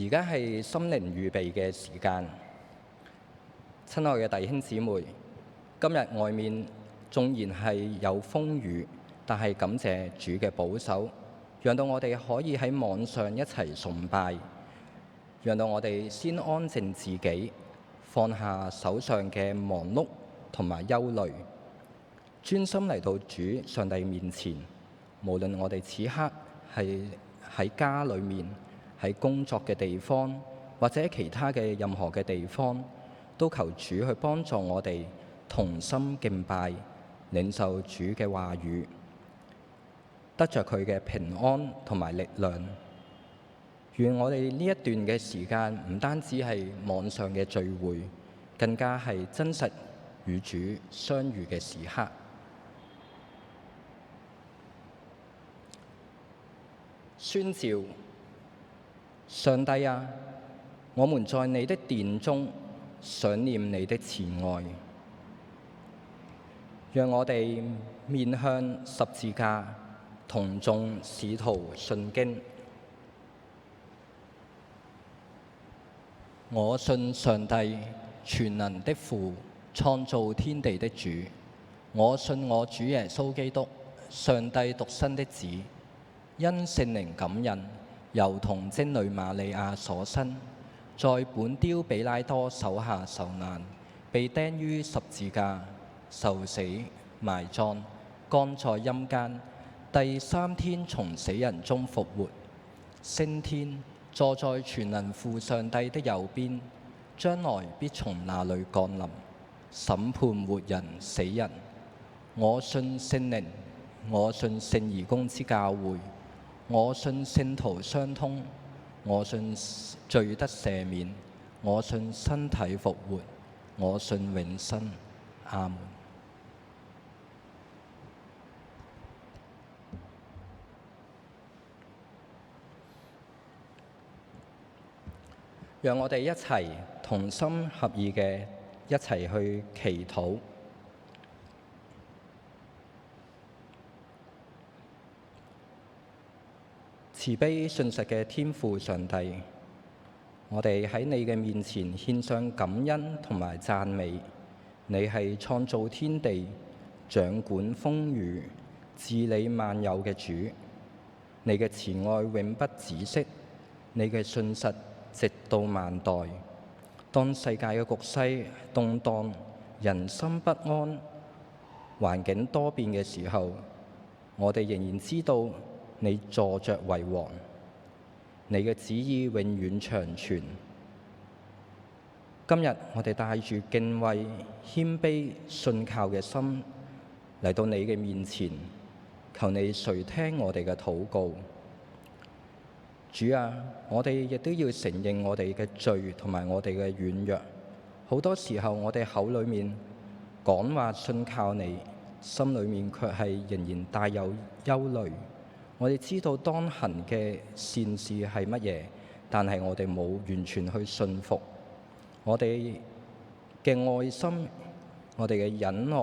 而家係心靈預備嘅時間，親愛嘅弟兄姊妹，今日外面縱然係有風雨，但係感謝主嘅保守，讓到我哋可以喺網上一齊崇拜，讓到我哋先安靜自己，放下手上嘅忙碌同埋憂慮，專心嚟到主上帝面前。無論我哋此刻係喺家裏面，喺工作嘅地方，或者其他嘅任何嘅地方，都求主去幫助我哋同心敬拜，領受主嘅話語，得着佢嘅平安同埋力量。願我哋呢一段嘅時間唔單止係網上嘅聚會，更加係真實與主相遇嘅時刻。宣召：上帝啊，我們在你的殿中想念你的慈愛，讓我哋面向十字架，同眾使徒信經。我信上帝，全能的父，創造天地的主。我信我主耶穌基督，上帝獨生的子，因聖靈感孕，由童貞女瑪利亞所生，在本丟彼拉多手下受難，被釘於十字架，受死、埋葬，降在陰間，第三天從死人中復活，升天，坐在全能父上帝的右邊，將來必從那裏降臨，審判活人死人。我信聖靈，我信聖而公之教會，我信聖徒相通，我信罪得赦免，我信身體復活，我信永生。阿門。讓我哋一齊同心合意嘅一齊去祈禱。慈悲信實嘅天父上帝，我哋喺你嘅面前獻上感恩同埋讚美。你係創造天地、掌管風雨、治理萬有嘅主。你嘅慈愛永不止息，你嘅信實直到萬代。當世界嘅局勢動盪、人心不安、環境多變嘅時候，我哋仍然知道你坐着為王，你嘅旨意永遠長存。今日我哋帶住敬畏、謙卑、信靠嘅心嚟到你嘅面前，求你垂聽我哋嘅禱告。主啊，我哋亦都要承認我哋嘅罪同埋我哋嘅軟弱。好多時候我哋口裏面講話信靠你，心裏面卻係仍然帶有憂慮。我哋知道當行嘅善事係乜嘢，但係我哋冇完全去信服。我哋嘅愛心、我哋嘅忍耐、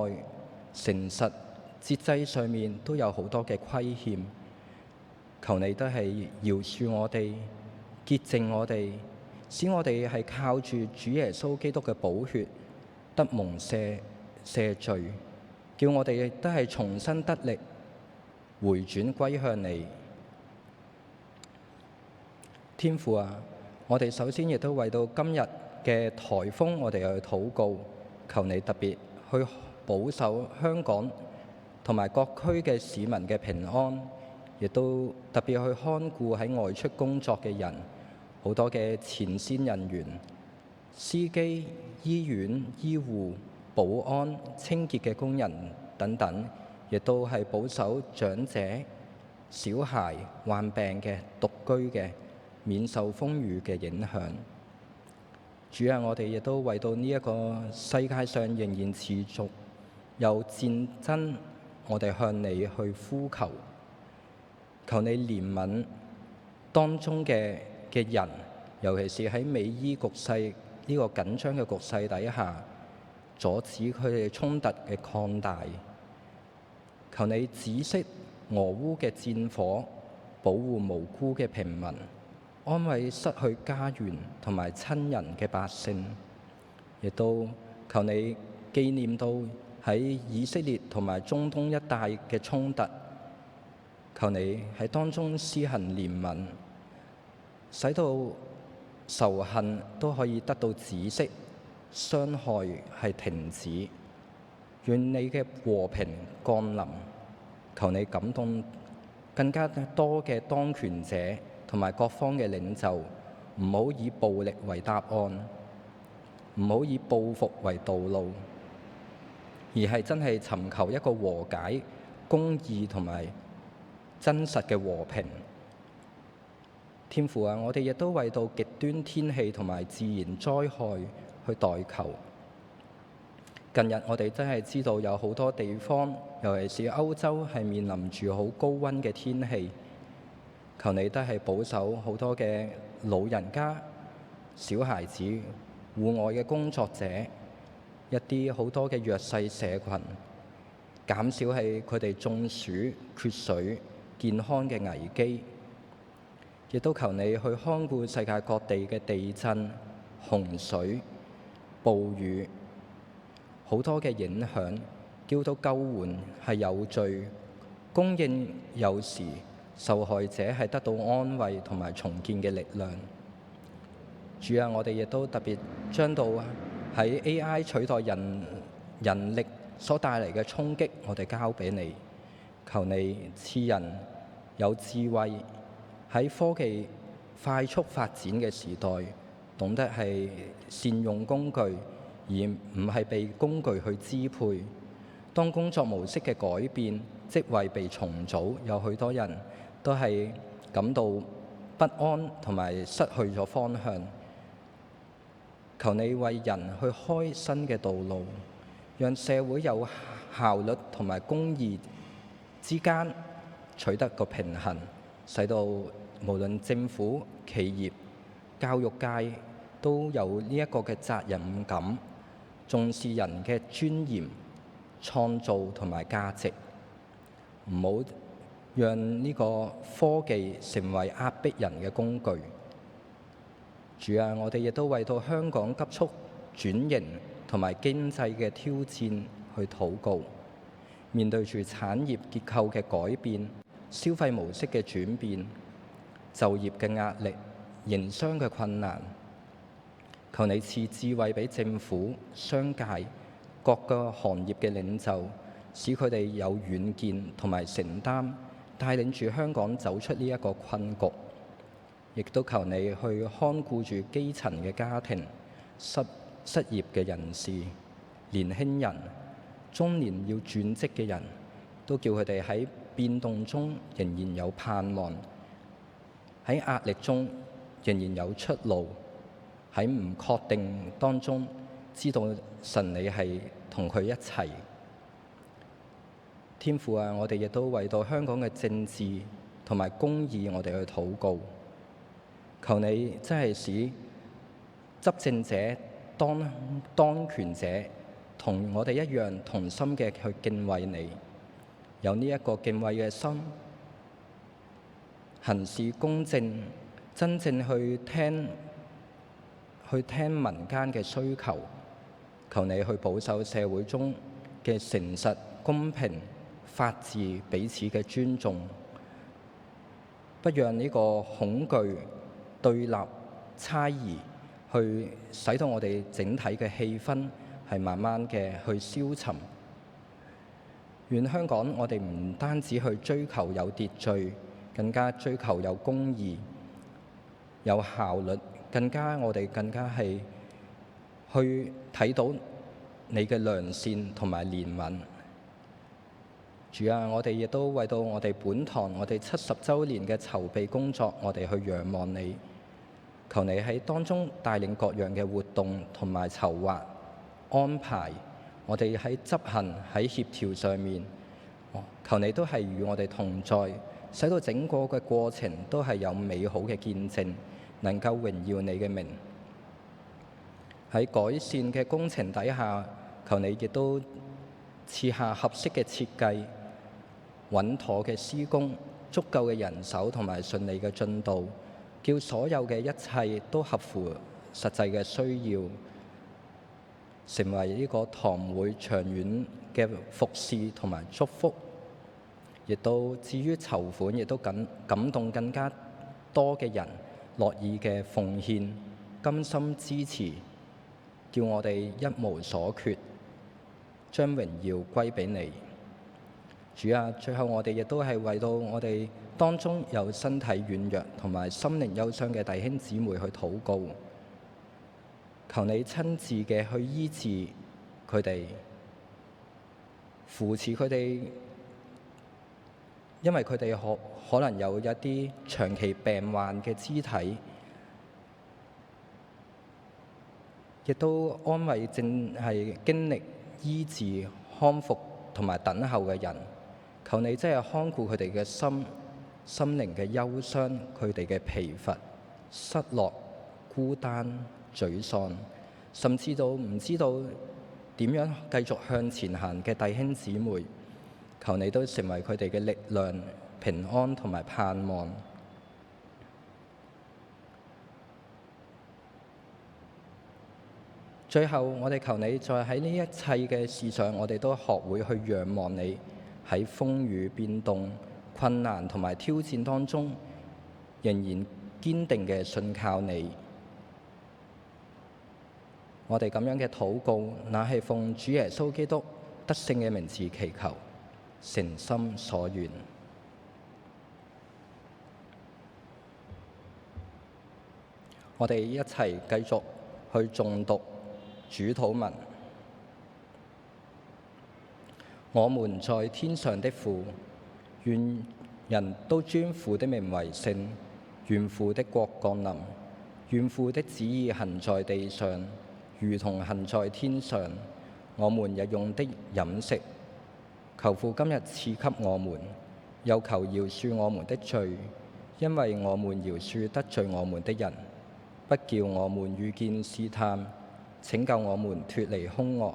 誠實、節制上面都有好多嘅虧欠。求你都係饒恕我哋、潔淨我哋，使我哋係靠住主耶穌基督嘅寶血得蒙赦罪，叫我哋亦都係重新得力，回轉歸向你。天父啊，我哋首先亦都為到今日嘅颱風，我哋去禱告，求你特別去保守香港同埋各區嘅市民嘅平安，亦都特別去看顧喺外出工作嘅人，好多嘅前線人員、司機、醫院、醫護、保安、清潔嘅工人等等，亦都係保守長者、小孩、患病嘅、獨居嘅，免受風雨嘅影響。主啊，我哋亦都為到呢一個世界上仍然持續有戰爭，我哋向你去呼求，求你憐憫當中嘅人，尤其是喺美伊局勢呢個緊張嘅局勢底下，阻止佢哋衝突嘅擴大。求你止息俄烏嘅戰火，保護無辜嘅平民，安慰失去家園同埋親人嘅百姓，亦都求你紀念到喺以色列同埋中東一帶嘅衝突，求你喺當中施行憐憫，使到仇恨都可以得到止息，傷害係停止。願你嘅和平降臨，求你感動更加多嘅當權者同埋各方嘅領袖，唔好以暴力為答案，唔好以報復為道路，而係真係尋求一個和解、公義同埋真實嘅和平。天父啊，我哋亦都為到極端天氣同埋自然災害去代求。近日我哋真係知道有好多地方，尤其是歐洲，係面臨住好高溫嘅天氣。求你都係保守好多嘅老人家、小孩子、戶外嘅工作者，一啲好多嘅弱勢社群，減少係佢哋中暑、缺水、健康嘅危機。亦都求你去看顧世界各地嘅地震、洪水、暴雨，好多嘅影響，叫到救援係有序，供應有時，受害者係得到安慰同埋重建嘅力量。主啊，我哋亦都特別將到喺 AI 取代人力所帶嚟嘅衝擊，我哋交俾你，求你賜人有智慧，喺科技快速發展嘅時代，懂得係善用工具，而唔係被工具去支配。當工作模式嘅改變，職位被重組，有許多人都係感到不安同埋失去咗方向。求你為人去開新嘅道路，讓社會有效率同埋公義之間取得個平衡，使到無論政府、企業、教育界都有呢一個嘅責任感，重視人嘅尊嚴、創造同埋價值，唔好讓呢個科技成為壓迫人嘅工具。主啊，我哋亦都為到香港急速轉型同埋經濟嘅挑戰去禱告。面對住產業結構嘅改變、消費模式嘅轉變、就業嘅壓力、營商嘅困難，求你賜智慧俾政府、商界、各個行業嘅領袖，使佢哋有遠見同埋承擔，帶領住香港走出呢一個困局。亦都求你去看顧住基層嘅家庭、失業嘅人士、年輕人、中年要轉職嘅人，都叫佢哋喺變動中仍然有盼望，喺壓力中仍然有出路，喺唔確定當中知道神你係同佢一齊。天父啊，我哋亦都為到香港嘅政治同埋公義，我哋去禱告。求你真係使執政者、當權者同我哋一樣同心嘅去敬畏你，有呢一個敬畏嘅心，行事公正，真正去聽民間嘅需求。求你去保守社會中嘅誠實、公平、法治、彼此嘅尊重，不讓呢個恐懼、對立、猜疑，去使到我哋整體嘅氣氛係慢慢嘅去消沉。願香港我哋唔單止去追求有秩序，更加追求有公義、有效率，我哋更加係去睇到你嘅良善同埋憐憫。主啊，我哋亦都為到我哋本堂我哋70週年嘅籌備工作，我哋去仰望你，求你喺當中帶領各樣嘅活動同埋籌劃安排，我哋喺執行喺協調上面，求你都係與我哋同在，使到整個嘅過程都係有美好嘅見證，能夠榮耀你嘅名。喺改善嘅工程底下，求你亦都賜下合適嘅設計、穩妥嘅施工、足夠嘅人手同埋順利嘅進度，叫所有嘅一切都合乎實際嘅需要，成為呢個堂會長遠嘅服侍同埋祝福。亦都至於籌款，亦都感動更加多嘅人樂意嘅奉獻，甘心支持，叫我哋一無所缺，將榮耀歸俾你。主啊，最後我哋亦都係為到我哋當中有身體軟弱同埋心靈憂傷嘅弟兄姊妹去禱告，求你親自嘅去醫治佢哋，扶持佢哋，因為佢哋可能有一啲長期病患嘅肢體，亦都安慰正係經歷醫治、康復同埋等候嘅人。求你真係看顧佢哋嘅心靈嘅憂傷，佢哋嘅疲乏、失落、孤單、沮喪，甚至到唔知道點樣繼續向前行嘅弟兄姊妹，求你都成為佢哋嘅力量、平安同埋盼望。最後，我哋求你再喺呢一切嘅事上，我哋都學會去仰望你。喺風雨變動、困難同埋挑戰當中，仍然堅定嘅信靠你。我哋咁樣嘅禱告，乃係奉主耶穌基督得勝嘅名字祈求，誠心所願。我哋一齊繼續去誦讀主禱文。我們在天上的父，願人都尊父的名為聖。願父的國降臨，願父的旨意行在地上，如同行在天上。我們日用的飲食，求父今日賜給我們，又求饒恕我們的罪，因為我們饒恕得罪我們的人。不叫我們遇見試探，拯救我們脫離兇惡。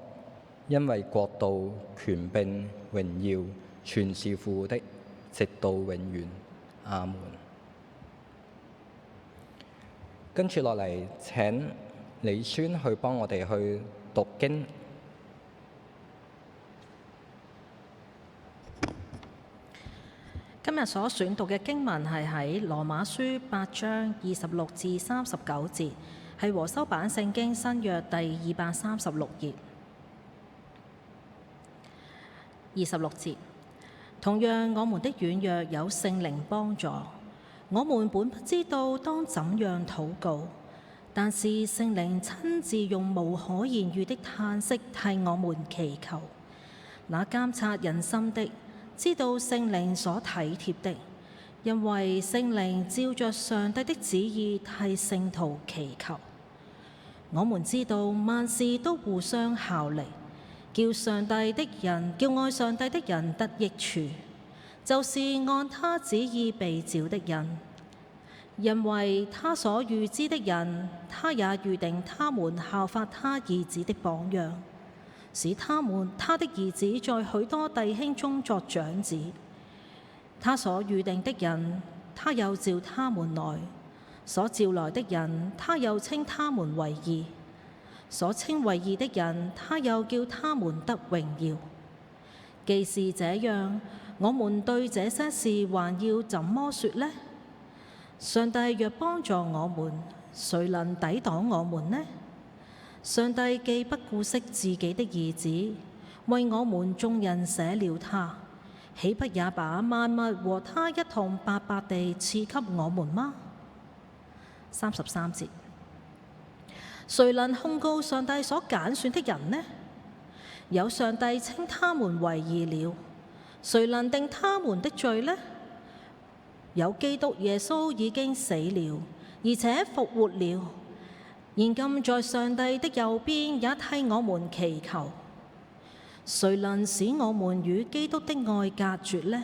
因為國度、權柄、榮耀，全是父的，直到永遠。阿門。跟住落嚟，請李宣去幫我哋去讀經。今日所選讀嘅經文係喺羅馬書8章26至39節，係和修版聖經新約第236頁。26節，同樣我們的軟弱有聖靈幫助，我們本不知道當怎樣禱告，但是聖靈親自用無可言喻的嘆息替我們祈求。那監察人心的，知道聖靈所體貼的，因為聖靈照着上帝的旨意替聖徒祈求。我們知道萬事都互相效力，叫愛上帝的人得益處，就是按他旨意被召的人。因為他所預知的人，他也預定他們效法他兒子的榜樣，使他的兒子在許多弟兄中作長子。他所預定的人，他又召他們來；所召來的人，他又稱他們為義。所稱為義的人，他又叫他們得榮耀。既是這樣，我們對這些事還要怎麼說呢？上帝若幫助我們，誰能抵擋我們呢？上帝既不顧惜自己的兒子，為我們眾人捨了他，豈不也把萬物和他一同白白地賜給我們嗎？33節。誰能控告上帝所揀選的人呢？有上帝稱他們為義了，誰能定他們的罪呢？有基督耶穌已經死了，而且復活了，現今在上帝的右邊，也替我們祈求。誰能使我們與基督的愛隔絕呢？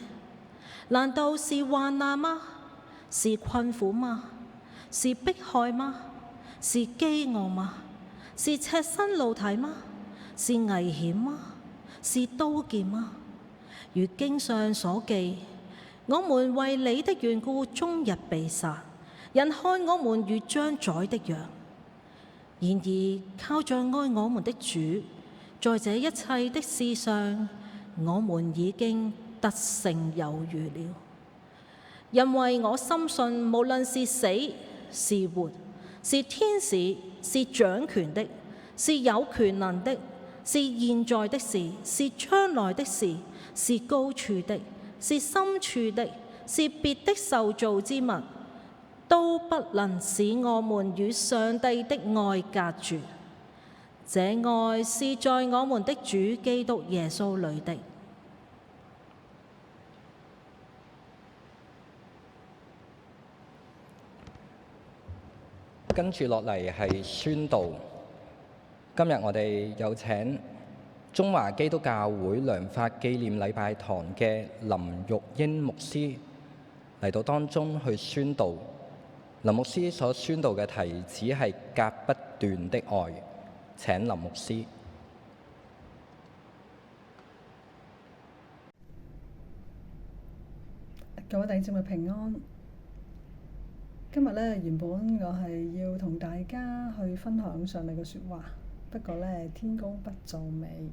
難道是患難嗎？是困苦嗎？是迫害嗎？是飢餓嗎？是赤身露體嗎？是危險嗎？是刀劍嗎？如經上所記，我們為你的緣故終日被殺，人看我們如將宰的羊。然而靠着愛我們的主，在這一切的事上，我們已經得勝有餘了。因為我深信，無論是死是活，是天使，是掌權的，是有權能的，是現在的事，是將來的事，是高處的，是深處的，是別的受造之物，都不能使我們與上帝的愛隔絕。這愛是在我們的主基督耶穌裏的。跟住落嚟係宣道。今日我哋有請中華基督教會良法紀念禮拜堂嘅林玉英牧師嚟到當中去宣道。林牧師所宣道嘅題旨係隔不斷的愛。請林牧師。各位弟兄姊妹平安。今日咧，原本我係要同大家去分享上帝嘅説話，不過咧，天公不造美，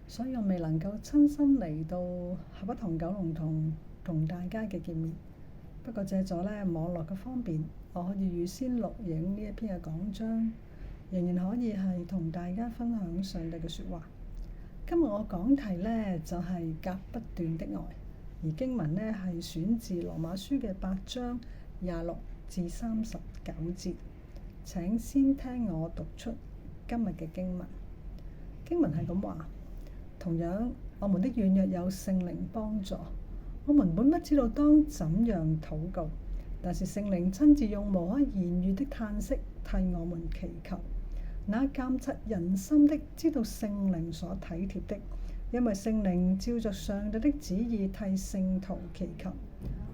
所以我未能夠親身嚟到合一堂九龍同大家嘅見面。不過借咗咧網絡嘅方便，我可以預先錄影呢一篇嘅講章，仍然可以係同大家分享上帝嘅説話。今日我講題咧就係隔不斷的愛，而經文咧係選自羅馬書嘅8章26至39節。請先聽我讀出今日嘅經文。經文係咁話：同樣，我們的軟弱有聖靈幫助。我們本不知道當怎樣禱告，但是聖靈親自用無可言喻的嘆息替我們祈求。那監察人心的知道聖靈所體貼的，因為聖靈照着上帝的旨意替聖徒祈求。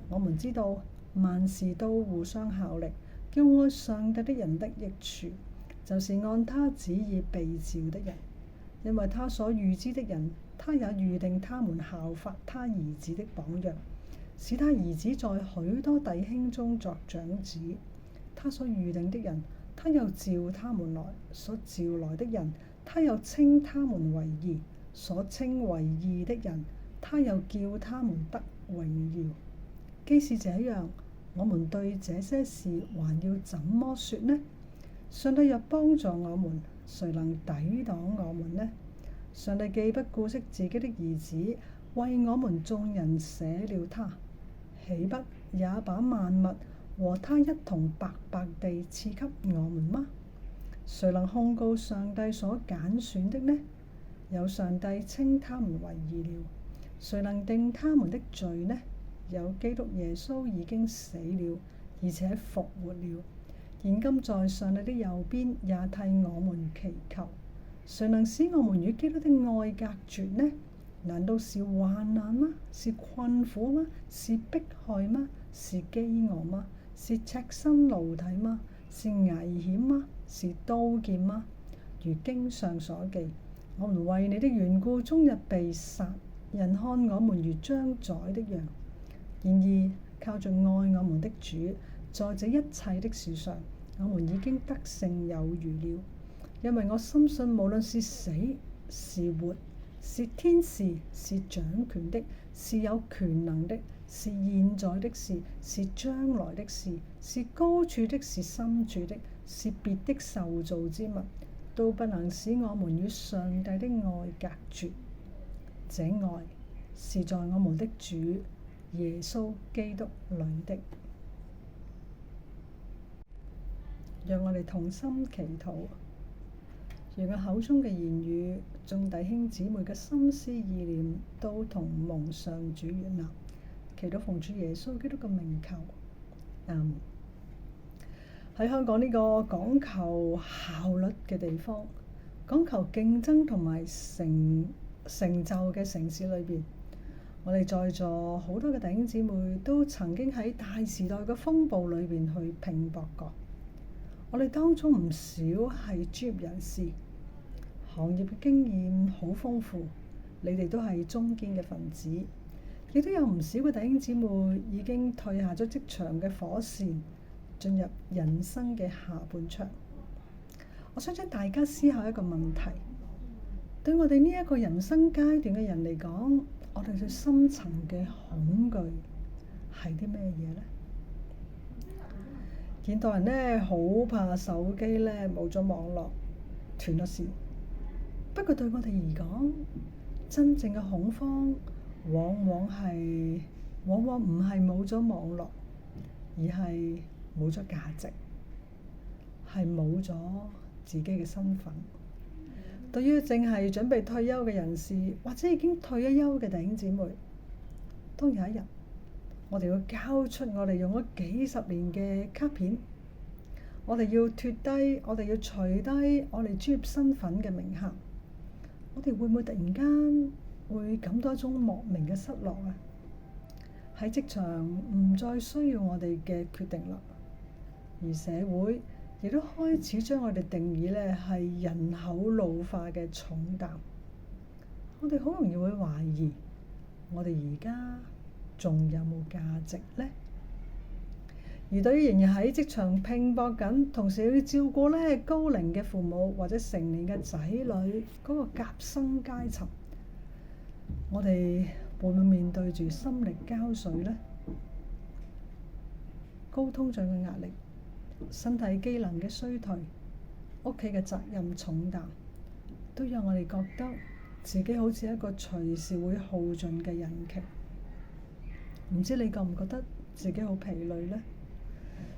我們知道萬事都互相效力，叫愛上帝的人得益處，就是按他旨意被召的人。因為他所預知的人，他也預定他們效法他兒子的榜樣，使他兒子在許多弟兄中作長子。他所預定的人，他又召他們來；所召來的人，他又稱他們為義；所稱為義的人，他又叫他們得榮耀。既是這樣，我們對這些事還要怎麼說呢？上帝若幫助我們，誰能抵擋我們呢？上帝既不顧惜自己的兒子，為我們眾人捨了他，豈不也把萬物和他一同白白地賜給我們嗎？誰能控告上帝所揀選的呢？有上帝稱他們為義了。誰能定他們的罪呢？有基督耶穌已經死了，而且復活了，現今在上帝的右邊，也替我們祈求。誰能使我們與基督的愛隔絕呢？難道是患難嗎？是困苦嗎？是迫害嗎？是飢餓嗎？是赤身露體嗎？是危險嗎？是刀劍嗎？如經上所記，我們為你的緣故，終日被殺，人看我們如將宰的羊。然而靠着愛我們的主，在這一切的事上，我們已經得勝有餘了。因為我深信，無論是死是活，是天使，是掌權的，是有權能的，是現在的事，是將來的事，是高處的，是深處的，是別的受造之物，都不能使我們與上帝的愛隔絕。這愛是在我們的主耶穌基督裏的。讓我哋同心祈禱，讓我口中嘅言語，眾弟兄姊妹嘅心思意念，都同蒙上主悅納。祈禱奉主耶穌基督嘅名求，阿們。喺香港呢個講求效率嘅地方，講求競爭同埋成就嘅城市裏邊，我哋在座好多嘅弟兄姊妹都曾經喺大時代嘅風暴裏邊去拼搏過。我哋當中唔少係專業人士，行業嘅經驗好豐富，你哋都係中堅嘅分子，亦都有唔少嘅弟兄姊妹已經退下咗職場嘅火線，進入人生嘅下半場。我想請大家思考一個問題：對我哋呢一個人生階段嘅人嚟講，我哋最深層嘅恐懼係啲咩嘢呢？現代人呢，好怕手機呢冇咗網絡斷咗線。不過對我哋而講，真正嘅恐慌往往唔係冇咗網絡，而係冇咗價值，係冇咗自己嘅身份。對於正係準備退休嘅人士，或者已經退咗休嘅弟兄姊妹，當有一日我哋要交出我哋用咗幾十年嘅卡片，我哋要脫低，我哋要除低我哋專業身份嘅名銜，我哋會唔會突然間會感到一種莫名嘅失落啊？喺職場唔再需要我哋嘅決定啦，而社會亦都開始將我哋定義呢係人口老化嘅重擔。我哋好容易會懷疑，我哋而家仲有冇價值呢？而對於仍然喺職場拼搏緊，同時要照顧呢高齡嘅父母或者成年嘅仔女嗰個夾心階層，我哋會唔會面對住心力交瘁呢？高通脹嘅壓力、身體機能嘅衰退、屋企嘅責任重擔，都讓我哋覺得自己好似一個隨時會耗盡嘅引擎。唔知你覺唔覺得自己好疲累呢？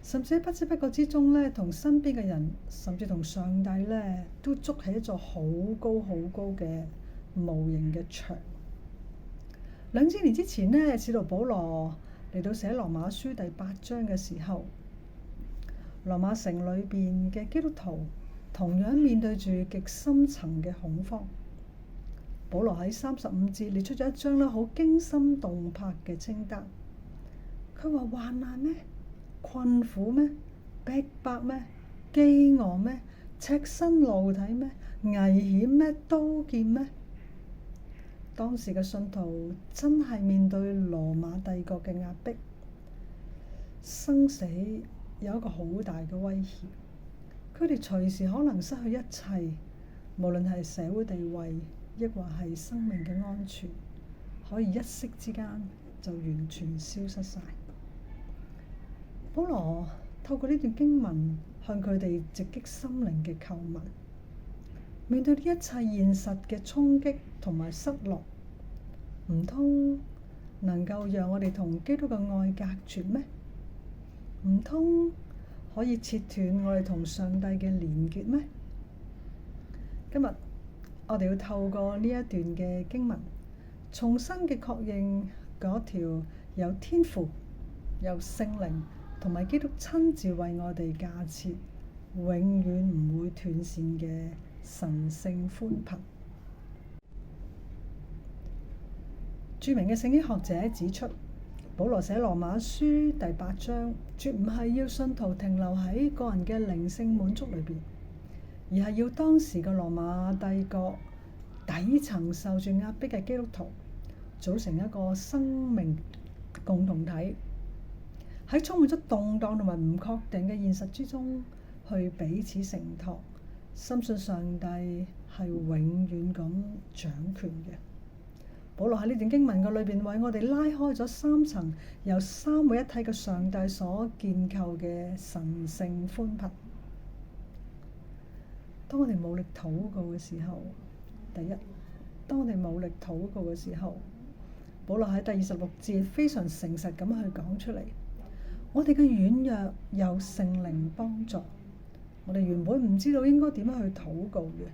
甚至喺不知不覺之中呢，同身邊嘅人，甚至同上帝呢，都築起一座好高好高嘅無形嘅牆。2000年之前呢，使徒保羅嚟到寫羅馬書第8章嘅時候，羅馬城裏邊嘅基督徒同樣面對住極深層嘅恐慌。保羅喺35節列出咗一張咧好驚心動魄嘅清單。佢話患難咩？困苦咩？逼迫咩？飢餓咩？赤身露體咩？危險咩？刀劍咩？當時嘅信徒真係面對羅馬帝國嘅壓迫，生死有一個好大嘅威脅。佢哋隨時可能失去一切，無論係社會地位，抑或係生命嘅安全，可以一息之間就完全消失晒。保羅透過呢段經文向佢哋直擊心靈嘅叩問，面對呢一切現實嘅衝擊同埋失落，唔通能夠讓我哋同基督嘅愛隔絕咩？唔通可以切斷我哋同上帝嘅連結咩？今日我哋要透過呢一段嘅經文，重新嘅確認嗰條有天父、有聖靈同埋基督親自為我哋架設，永遠唔會斷線嘅神聖寬頻。著名嘅聖經學者指出，保羅寫羅馬書第8章，絕唔係要信徒停留喺個人嘅靈性滿足裏邊，而係要當時嘅羅馬帝國底層受住壓迫嘅基督徒組成一個生命共同體，喺充滿咗動盪同埋唔確定嘅現實之中，去彼此承托，深信上帝係永遠咁掌權嘅。保羅喺呢段經文嘅裏邊，為我哋拉開咗3層由三位一體嘅上帝所建構嘅神聖寬頻。當我哋冇力禱告嘅時候，第一，當我哋冇力禱告嘅時候，保羅喺第26節非常誠實咁去講出嚟，我哋嘅軟弱有聖靈幫助，我哋原本唔知道應該點樣去禱告嘅。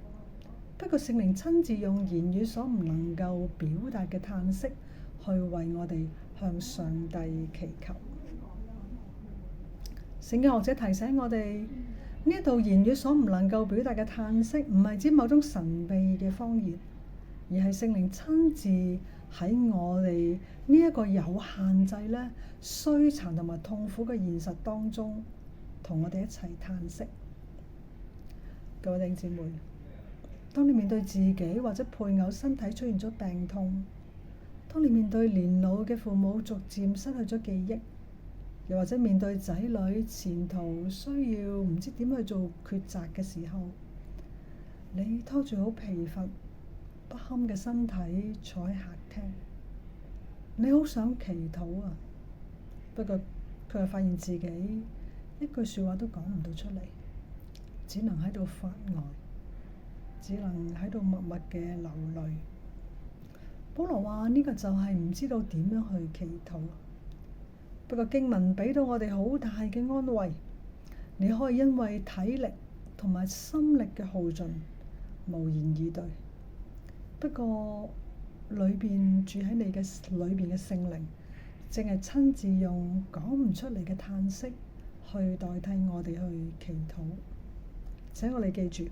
不過聖靈親自用言語所唔能夠表達嘅嘆息，去為我哋向上帝祈求。聖經學者提醒我哋，呢一度言語所唔能夠表達嘅嘆息，唔係指某種神秘嘅方言，而係聖靈親自喺我哋呢一個有限制咧、衰殘同埋痛苦嘅現實當中，同我哋一齊嘆息。各位弟兄姊妹，當你面對自己或者配偶身體出現咗病痛，當你面對年老嘅父母逐漸失去咗記憶，又或者面對仔女前途需要唔知點去做抉擇嘅時候，你拖住好疲乏不堪嘅身體坐喺客廳，你好想祈禱啊，不過佢又發現自己一句説話都講唔到出嚟，只能喺度發呆，只能喺度默默嘅流淚。保羅話呢個就係唔知道點樣去祈禱。不過經文俾到我哋好大嘅安慰，你可以因為體力同埋心力嘅耗盡，無言以對。不過裏邊住喺你嘅裏邊嘅聖靈，淨係親自用講唔出嚟嘅嘆息去代替我哋去祈禱。請我哋記住，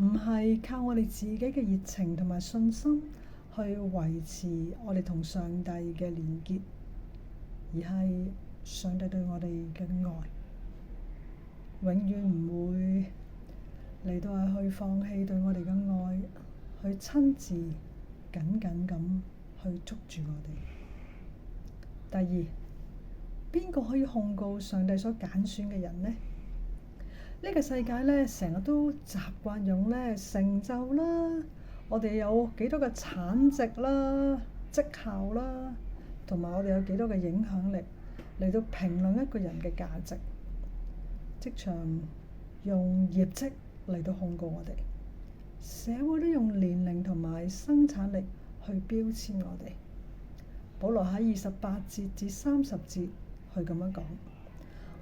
唔係靠我哋自己嘅熱情同埋信心去維持我哋同上帝嘅連結，而係上帝對我哋嘅愛，永遠唔會嚟到係去放棄對我哋嘅愛，去親自緊緊咁去捉住我哋。第二，邊個可以控告上帝所揀選嘅人呢？呢個世界咧，成日都習慣用咧成就啦，我哋有幾多嘅產值啦、績效啦，同埋我哋有幾多嘅影響力嚟到評論一個人嘅價值。職場用業績嚟到控告我哋，社會都用年齡同埋生產力去標籤我哋。保羅喺28節至30節去咁樣講，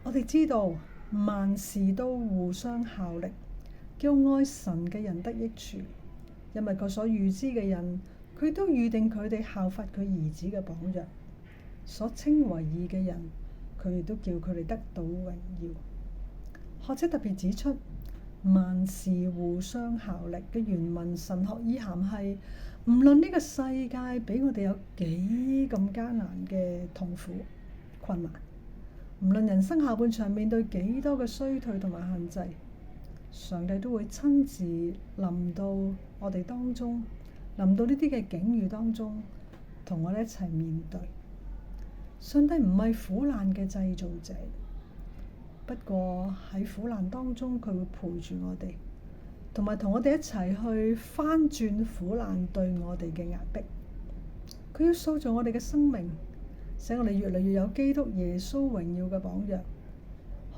我哋知道萬事都互相效力，叫愛神嘅人得益處，因為佢所預知嘅人，佢都預定佢哋效法佢兒子嘅榜樣。所稱為義嘅人，佢亦都叫佢哋得到榮耀。學者特別指出，萬事互相效力嘅原文神學意涵係，唔論呢個世界俾我哋有幾咁艱難嘅痛苦困難，唔論人生下半場面對幾多嘅衰退同埋限制，上帝都會親自臨到我哋當中，臨到呢啲嘅境遇當中，同我哋一齊面對。上帝唔係苦難嘅製造者，不過喺苦難當中，佢會陪住我哋，同埋同我哋一齊去翻轉苦難對我哋嘅壓迫。佢要塑造我哋嘅生命，使我哋越嚟越有基督耶穌榮耀嘅榜樣，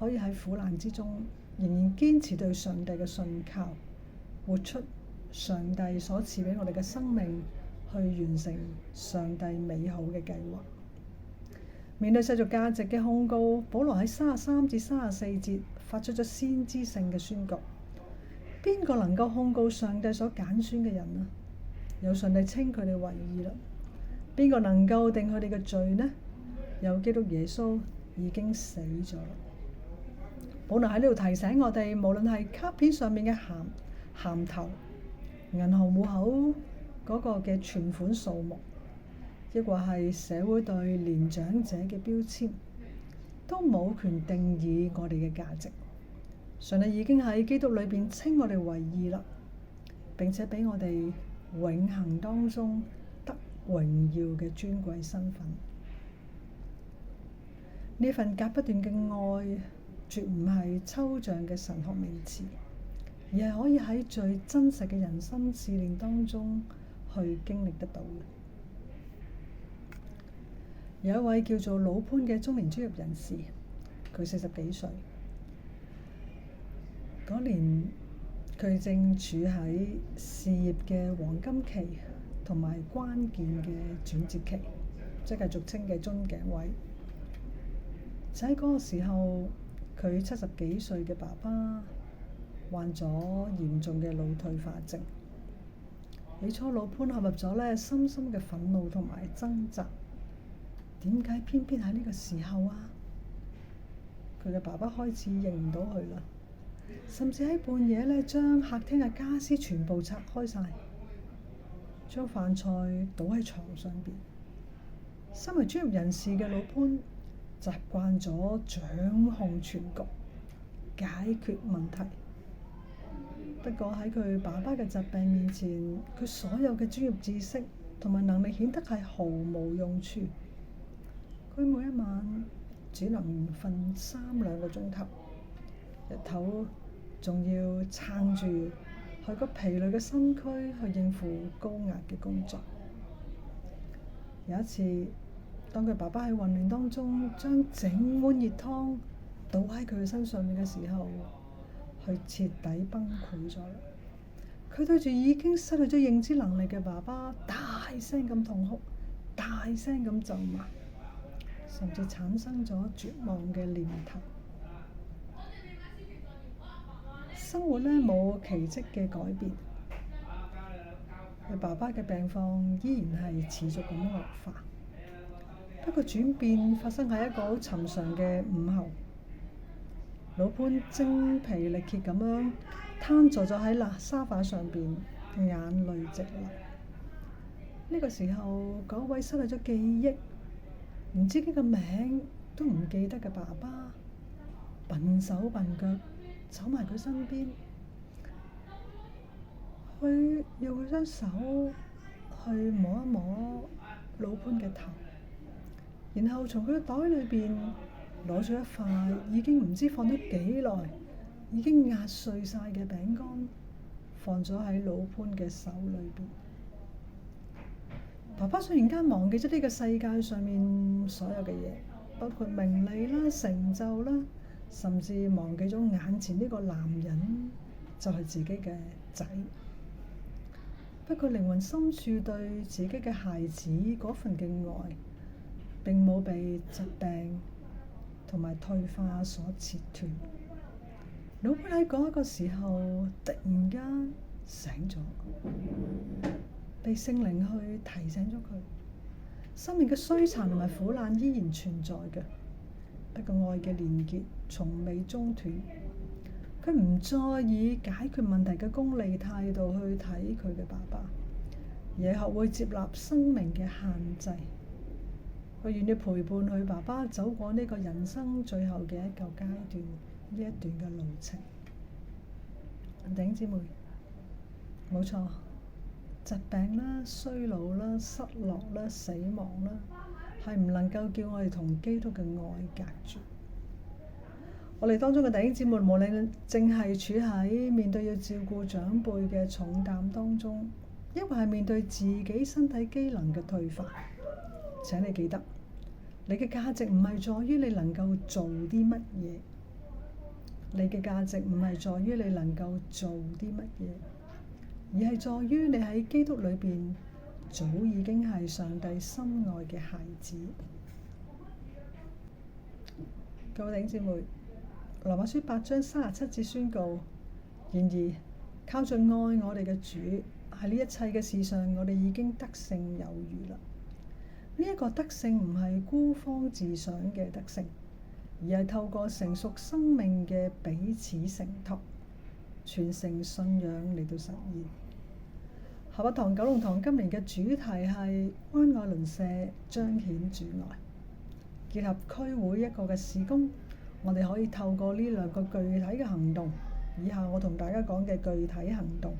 可以喺苦難之中仍然堅持對上帝嘅信靠，活出上帝所賜俾我哋嘅生命，去完成上帝美好嘅計劃。面對世俗價值嘅控告，保羅喺33至34節發出咗先知性嘅宣告：邊個能夠控告上帝所揀選嘅人啊？有上帝稱佢哋為義啦。邊個能夠定佢哋嘅罪呢？有基督耶穌已經死咗啦。保羅喺呢度提醒我哋，無論係卡片上面嘅銜頭、銀行戶口嗰個嘅存款數目，亦或係社會對年長者嘅標籤，都冇權定義我哋嘅價值。上帝已經喺基督裏邊稱我哋為義啦，並且俾我哋永恆當中得榮耀嘅尊貴身份。呢份隔不斷嘅愛，絕唔係抽象嘅神學名詞，而係可以喺最真實嘅人生試煉當中去經歷得到嘅。有一位叫做老潘嘅中年專業人士，佢40幾歲，嗰年佢正處喺事業嘅黃金期同埋關鍵嘅轉折期，即係俗稱嘅樽頸位。就喺嗰個時候，佢70幾歲嘅爸爸患咗嚴重嘅腦退化症。起初老潘陷入咗深深嘅憤怒同埋掙扎。點解偏偏喺呢個時候啊？佢嘅爸爸開始認唔到佢啦，甚至喺半夜將客廳嘅家私全部拆開晒，將飯菜倒喺床上邊。身為專業人士嘅老潘習慣咗掌控全局，解決問題。不過喺佢爸爸嘅疾病面前，佢所有嘅專業知識同埋能力顯得係毫無用處。佢每一晚只能瞓3-2個鐘頭，日頭仲要撐住佢個疲累嘅身軀去應付高壓嘅工作。有一次，當佢爸爸喺混亂當中將整碗熱湯倒喺佢嘅身上面嘅時候，佢徹底崩潰咗。佢對住已經失去咗認知能力嘅爸爸大聲咁痛哭，大聲咁咒罵，甚至產生咗絕望嘅念頭。生活呢冇奇蹟嘅改變，佢爸爸嘅病況依然係持續咁惡化。不過轉變發生喺一個好尋常嘅午後，老潘精疲力竭咁樣攤坐咗喺沙發上邊，眼淚直流。呢個時候，嗰位失去咗記憶，連自己嘅名都唔記得嘅爸爸，笨手笨腳走埋佢身邊，佢用佢雙手去摸一摸老潘嘅頭，然後從佢嘅袋裏邊攞咗一塊已經唔知放咗幾耐、已經壓碎晒嘅餅乾，放咗喺老潘嘅手裏邊。爸爸突然間忘記咗呢個世界上面所有嘅嘢，包括名利啦、成就啦，甚至忘記咗眼前呢個男人就係自己嘅仔。不過靈魂深處對自己嘅孩子嗰份嘅愛並冇被疾病同埋退化所切斷。老潘喺嗰一個時候突然間醒咗，被聖靈去提醒咗佢，生命嘅衰殘同埋苦難依然存在嘅，不過愛嘅連結從未中斷。佢唔再以解決問題嘅功利態度去睇佢嘅爸爸，而係學會接納生命嘅限制。佢願意陪伴佢爸爸走過呢個人生最後嘅一個階段，呢一段嘅路程。弟兄姊妹，冇錯，疾病啦、衰老啦、失落啦、死亡啦，係唔能夠叫我哋同基督嘅愛隔絕。我哋當中嘅弟兄姊妹，無論正係處喺面對要照顧長輩嘅重擔當中，抑或係面對自己身體機能嘅退化，請你記得，你嘅價值唔係在於你能夠做啲乜嘢，你嘅價值唔係在於你能夠做啲乜嘢，而係在於你喺基督裏邊早已經係上帝心愛嘅孩子。各位弟兄姊妹，羅馬書8章37節宣告：然而靠着愛我哋嘅主，喺呢一切嘅事上，我哋已經得勝有餘啦。呢一個得勝唔係孤芳自賞嘅得勝，而係透過成熟生命嘅彼此承托、傳承信仰嚟到實現。合一堂九龍塘今年嘅主題係關愛鄰舍，彰顯主愛。結合區會一個嘅事工，我哋可以透過呢2個具體嘅行動，以下我同大家講嘅具體行動，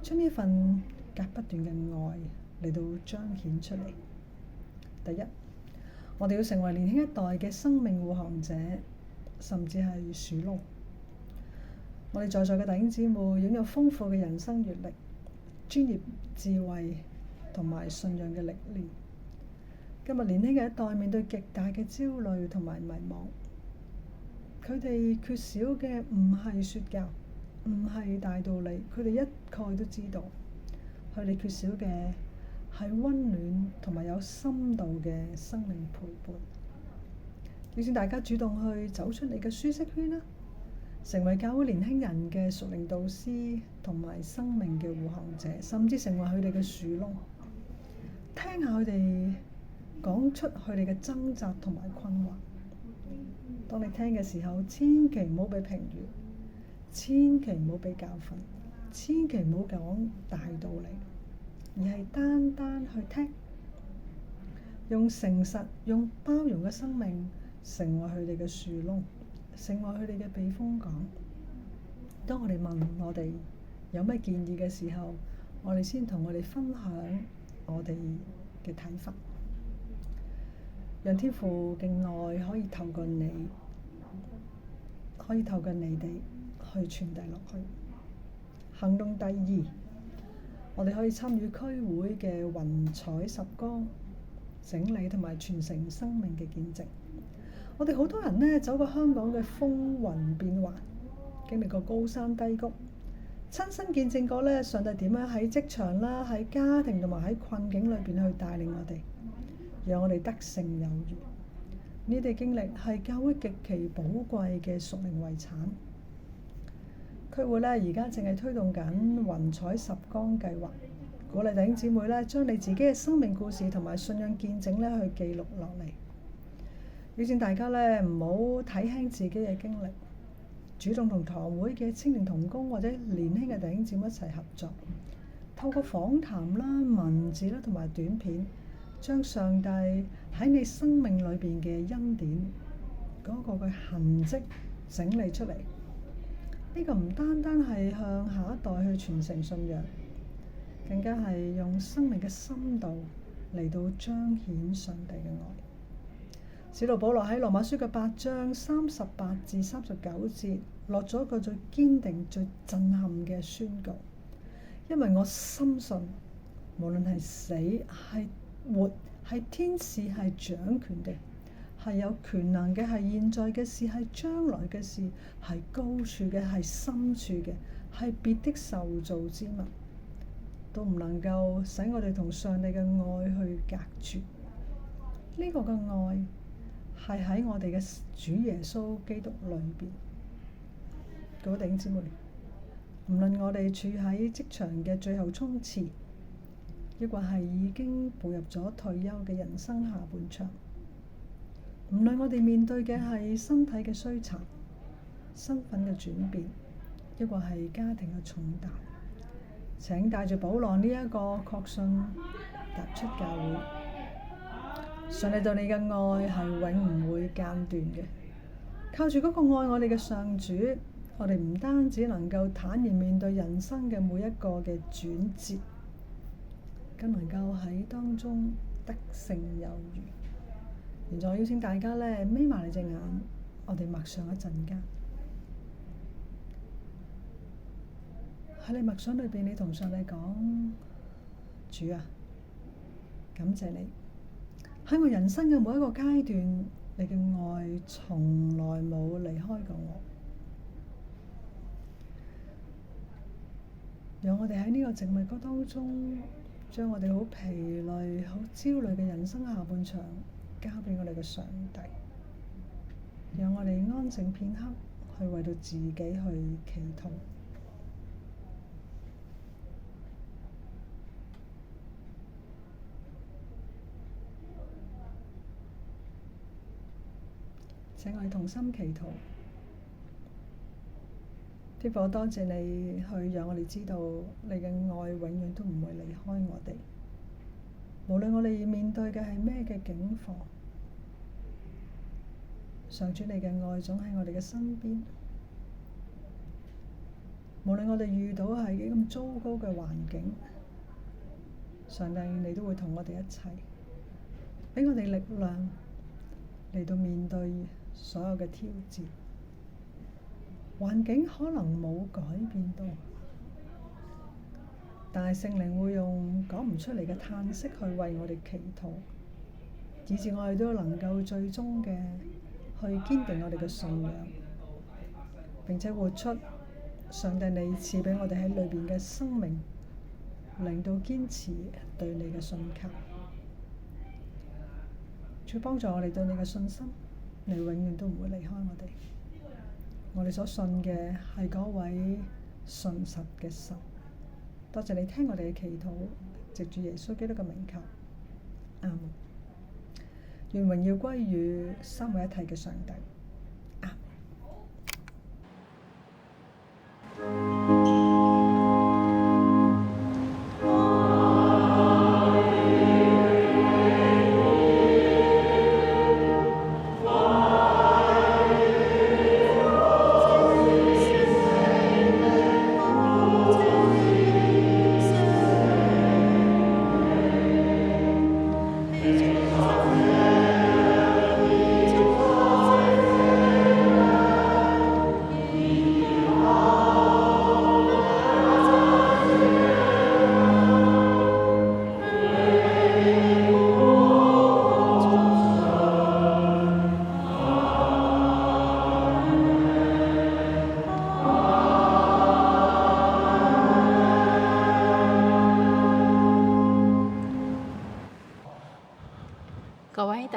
將呢份隔不斷嘅愛嚟到彰顯出嚟。第一，我哋要成為年輕一代嘅生命護航者，甚至係樹窿。我哋在座嘅弟兄姊妹擁有豐富嘅人生閱歷、專業智慧同埋信仰嘅歷練。今日年輕嘅一代面對極大嘅焦慮同埋迷茫，佢哋缺少嘅唔係説教，唔係大道理，佢哋一概都知道。佢哋缺少嘅係溫暖同埋有深度嘅生命陪伴。邀請大家主動去走出你嘅舒適圈啦，成為教會年輕人嘅屬靈導師同埋生命嘅護航者，甚至成為佢哋嘅樹窿。聽下佢哋講出佢哋嘅掙扎同埋困惑。當你聽嘅時候，千祈唔好俾評語，千祈唔好俾教訓，千祈唔好講大道理，而係單單去聽，用誠實、用包容嘅生命成為佢哋嘅樹窿，成為佢哋嘅避風港。當我哋問我哋有咩建議嘅時候，我哋先同我哋分享我哋嘅睇法。讓天父嘅愛可以透過你哋去傳遞落去。行動第二，我哋可以參與區會嘅雲彩十光整理同埋傳承生命嘅見證。我哋好多人呢，走過香港嘅風雲變幻，經歷過高山低谷，親身見證過呢上帝點樣喺職場啦、喺家庭同埋喺困境裏邊去帶領我哋，讓我哋得勝有餘。呢啲經歷係教會極其寶貴嘅屬靈遺產。區會呢，而家正係推動緊雲彩十光計劃，鼓勵弟兄姊妹呢，將你自己嘅生命故事同埋信仰見證呢去記錄落嚟。邀請大家呢，唔好睇輕自己嘅經歷，主動同堂會嘅青年同工或者年輕嘅弟兄姊妹一齊合作，透過訪談啦、文字啦同埋短片，將上帝喺你生命裏邊嘅恩典嗰個嘅痕跡整理出嚟。呢個唔單單係向下一代去傳承信仰，更加係用生命嘅深度嚟到彰顯上帝嘅愛。使徒保羅喺羅馬書嘅8章38至39節落咗一個最堅定、最震撼嘅宣告，因為我深信，無論係死係活，係天使係掌權嘅，係有權能嘅，係現在嘅事，係將來嘅事，係高處嘅，係深處嘅，係別的受造之物，都唔能夠使我哋同上帝嘅愛去隔絕。呢個嘅愛係喺我哋嘅主耶穌基督裏邊。各位弟兄姊妹，無論我哋處喺職場嘅最後衝刺，抑或係已經步入咗退休嘅人生下半場，無論我哋面對嘅係身體嘅衰殘、身份嘅轉變，抑或係家庭嘅重擔，請帶住保羅呢一個確信踏出教會。上帝對你嘅愛係永唔會間斷嘅，靠住嗰個愛我哋嘅上主，我哋唔單止能夠坦然面對人生嘅每一個嘅轉折，更能夠喺當中得勝有餘。現在邀請大家呢，眯埋你隻眼，我哋默想一陣間。喺你默想裏邊，你同上帝講：主啊，感謝你喺我人生嘅每一個階段，你嘅愛從來冇離開過我。讓我哋喺呢個靜默當中，將我哋好疲累、好焦慮嘅人生下半場交俾我哋嘅上帝，讓我哋安靜片刻，去為到自己去祈禱。請我哋同心祈禱。天父，多謝你去讓我哋知道你嘅愛永遠都唔會離開我哋，無論我哋面對嘅係咩嘅境況，上主你嘅愛總喺我哋嘅身邊。無論我哋遇到係幾咁糟糕嘅環境，上帝你都會同我哋一齊，俾我哋力量嚟到面對所有嘅挑戰。環境可能冇改變到，但係聖靈會用講唔出嚟嘅嘆息去為我哋祈禱，以致我哋都能夠最終嘅去堅定我哋嘅信仰，並且活出上帝你賜俾我哋喺裏邊嘅生命，令到堅持對你嘅信靠。主幫助我哋對你嘅信心，你永遠都唔會離開我哋。我哋所信嘅係嗰位信實嘅神。多謝你聽我哋嘅祈禱，藉住耶穌基督嘅名求，阿門。願榮耀歸於三位一體嘅上帝。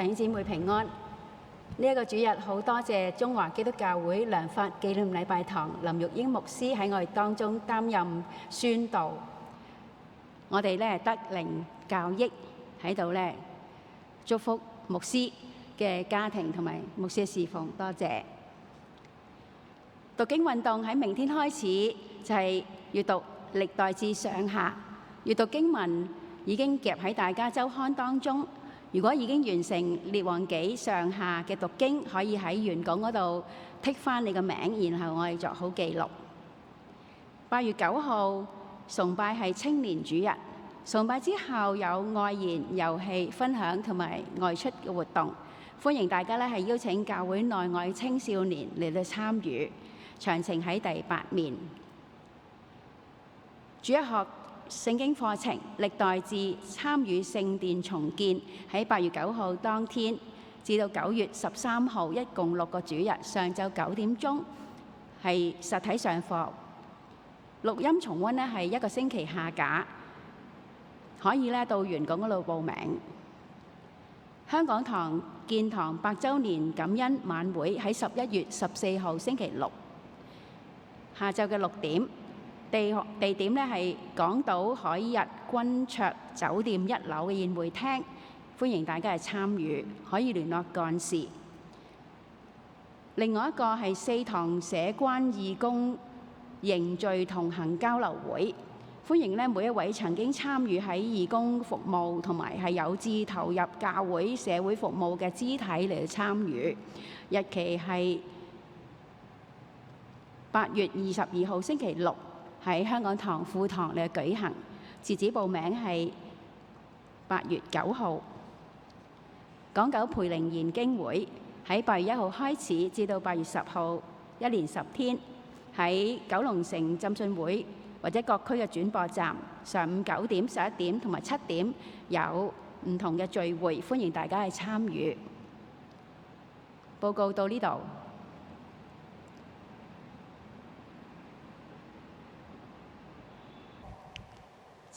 兄姊妹平安。呢一個主日好多謝中華基督教會良法紀念禮拜堂林玉英牧師喺我哋當中擔任宣導，我哋咧得靈教益喺度咧祝福牧師嘅家庭同埋牧師嘅侍奉，多謝。讀經運動喺明天開始就係閱讀歷代志上下，閱讀經文已經夾喺大家週刊當中。如果已經完成列王紀上下嘅讀經，可以喺原稿嗰度剔返你個名，然後我哋作好記錄。8月9號崇拜係青年主日，崇拜之後有外研、遊戲分享同埋外出嘅活動，歡迎大家咧係邀請教會內外青少年嚟到參與。詳情喺第8面。主日學聖經課程歷代志參與聖殿重建，喺8月9號當天至到9月13號，一共6個主日，上晝9點鐘係實體上課，錄音重溫呢係1個星期下架，可以呢到原港嗰度報名。香港堂建堂8週年感恩晚會喺11月14號星期六下晝嘅6點。地點咧係港島海逸君卓酒店1樓嘅宴會廳，歡迎大家嚟參與，可以聯絡幹事。另外一個係4堂社關義工凝聚同行交流會，歡迎咧每一位曾經參與喺義工服務同埋係有志投入教會社會服務嘅肢體嚟參與。日期係8月22號星期六。喺香港堂副堂嚟舉行，截止報名係8月9號。港九培靈研經會喺8月1號開始至到8月10號，一連10天喺九龍城浸信會或者各區嘅轉播站，上午9點、11點同埋7點有唔同嘅聚會，歡迎大家去參與。報告到呢度。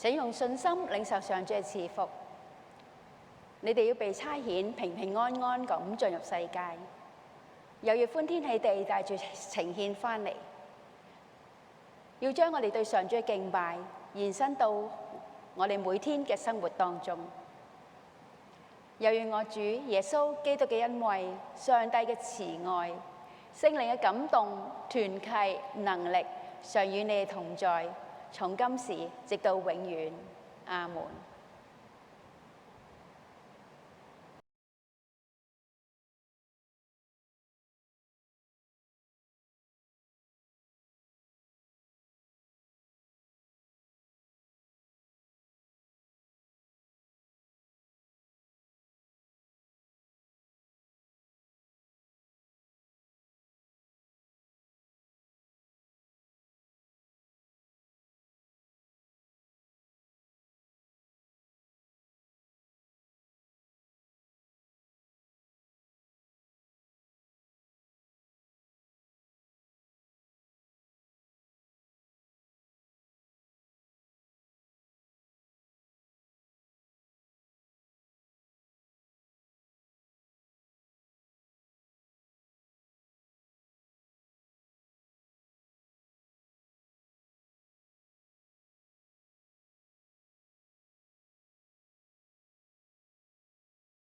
請用信心領受上主嘅賜福。你哋要被差遣平平安安咁進入世界，又要歡天喜地帶住呈獻返嚟，要將我哋對上主嘅敬拜延伸到我哋每天嘅生活當中。又願我主耶穌基督嘅恩惠、上帝嘅慈愛、聖靈嘅感動、團契、能力，常與你哋同在，從今時直到永遠，阿門。